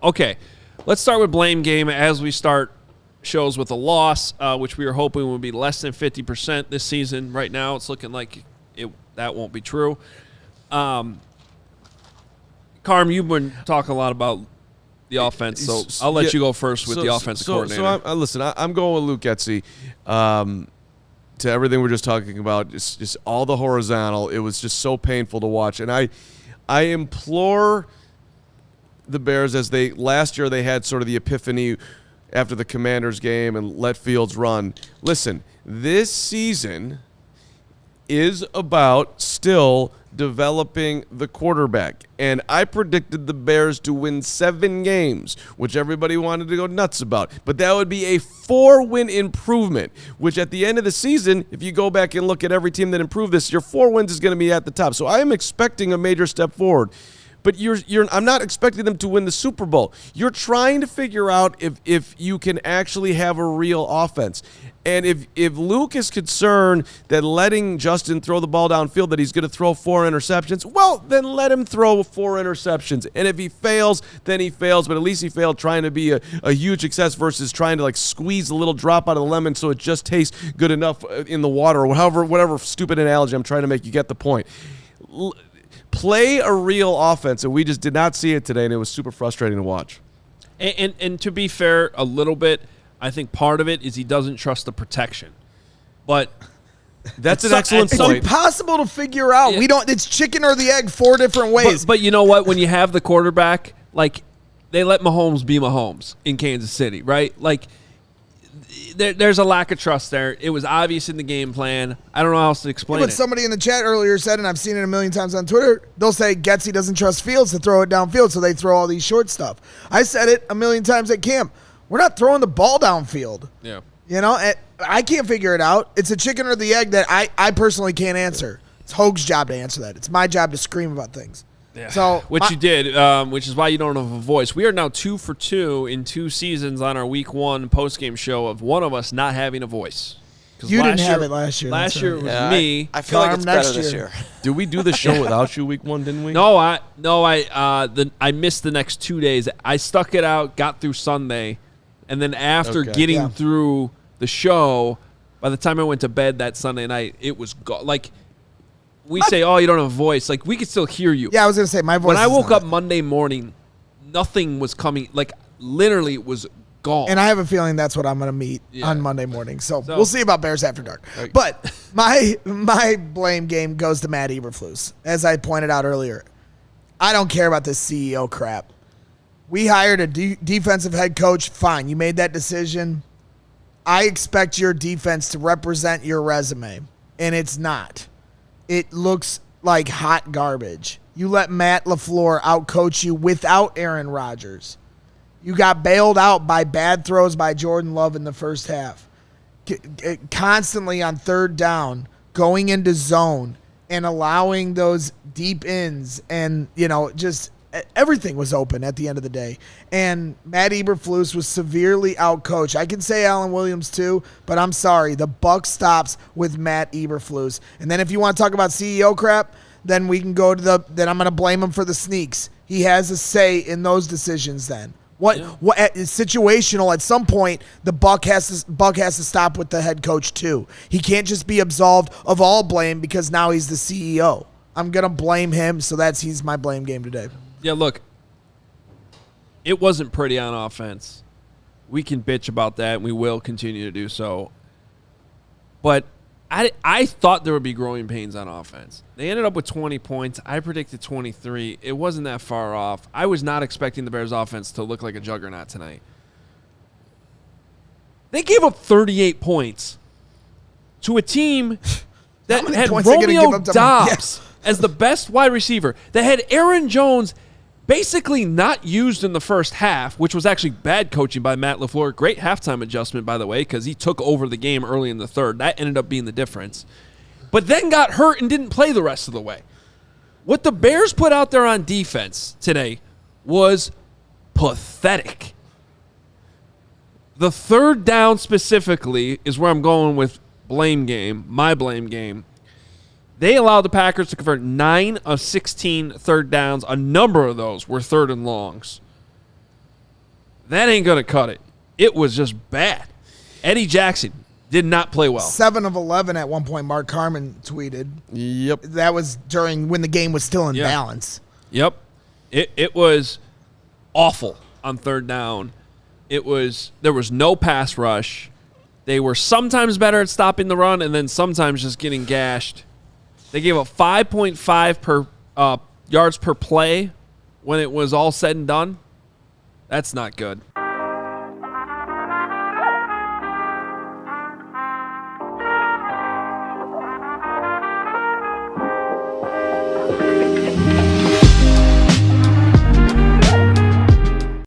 Okay, let's start with blame game as we start shows with a loss, which we were hoping would be less than 50% this season. Right now, it's looking like that won't be true. Carm, you've been talking a lot about the offense, so I'll let you go first with the offensive coordinator. So listen, I'm going with Luke Getsy. To everything we're just talking about, just all the horizontal. It was just so painful to watch, and I implore the Bears, as last year they had sort of the epiphany after the Commanders game and let Fields run. Listen, this season is about still developing the quarterback. And I predicted the Bears to win 7 games, which everybody wanted to go nuts about. But that would be a 4-win improvement, which at the end of the season, if you go back and look at every team that improved this, your 4 wins is going to be at the top. So I am expecting a major step forward. But I'm not expecting them to win the Super Bowl. You're trying to figure out if you can actually have a real offense. And if Luke is concerned that letting Justin throw the ball downfield, that he's going to throw 4 interceptions, well, then let him throw 4 interceptions. And if he fails, then he fails. But at least he failed trying to be a huge success versus trying to squeeze a little drop out of the lemon so it just tastes good enough in the water, or whatever stupid analogy I'm trying to make. You get the point. Play a real offense, and we just did not see it today, and it was super frustrating to watch. And to be fair, a little bit, I think part of it is he doesn't trust the protection. But that's an excellent point. It's impossible to figure out. Yeah. It's chicken or the egg 4 different ways. But you know what? When you have the quarterback, they let Mahomes be Mahomes in Kansas City, right? There's a lack of trust there. It was obvious in the game plan. I don't know how else to explain it. Somebody in the chat earlier said, and I've seen it a million times on Twitter, they'll say Getsy doesn't trust Fields to throw it downfield, so they throw all these short stuff. I said it a million times at camp. We're not throwing the ball downfield. Yeah. I can't figure it out. It's a chicken or the egg that I personally can't answer. It's Hoge's job to answer that. It's my job to scream about things. Yeah. So, you did, which is why you don't have a voice. We are now 2 for 2 in 2 seasons on our Week 1 postgame show of one of us not having a voice. You didn't have it last year. Last year it was me. I feel like it's better this year. Did we do the show without you Week 1, didn't we? No, I missed the next 2 days. I stuck it out, got through Sunday, and then after getting through the show, by the time I went to bed that Sunday night, it was we say, oh, you don't have a voice. We could still hear you. Yeah, I was going to say, my voice. When I woke up Monday morning, nothing was coming. Literally, it was gone. And I have a feeling that's what I'm going to meet on Monday morning. So we'll see about Bears After Dark. Right. But my blame game goes to Matt Eberflus. As I pointed out earlier, I don't care about this CEO crap. We hired a defensive head coach. Fine, you made that decision. I expect your defense to represent your resume, and it's not. It looks like hot garbage. You let Matt LaFleur outcoach you without Aaron Rodgers. You got bailed out by bad throws by Jordan Love in the first half. Constantly on 3rd down, going into zone and allowing those deep ins, and just everything was open at the end of the day. And Matt Eberflus was severely outcoached. I can say Alan Williams too, but I'm sorry. The buck stops with Matt Eberflus. And then if you want to talk about CEO crap, then we can go to then I'm going to blame him for the sneaks. He has a say in those decisions then. What is situational? At some point, the buck has to stop with the head coach too. He can't just be absolved of all blame because now he's the CEO. I'm going to blame him, so he's my blame game today. Yeah, look, it wasn't pretty on offense. We can bitch about that, and we will continue to do so. But I thought there would be growing pains on offense. They ended up with 20 points. I predicted 23. It wasn't that far off. I was not expecting the Bears' offense to look like a juggernaut tonight. They gave up 38 points to a team that had Romeo Doubs as the best wide receiver, that had Aaron Jones basically not used in the first half, which was actually bad coaching by Matt LaFleur. Great halftime adjustment, by the way, because he took over the game early in the 3rd. That ended up being the difference. But then got hurt and didn't play the rest of the way. What the Bears put out there on defense today was pathetic. The 3rd down specifically is where I'm going with blame game, my blame game. They allowed the Packers to convert 9 of 16 3rd downs. A number of those were 3rd and longs. that ain't going to cut it. It was just bad. Eddie Jackson did not play well. 7 of 11 at one point, Mark Carman tweeted. Yep. That was during when the game was still in balance. Yep. It was awful on third down. There was no pass rush. They were sometimes better at stopping the run and then sometimes just getting gashed. They gave up 5.5 per yards per play when it was all said and done. That's not good.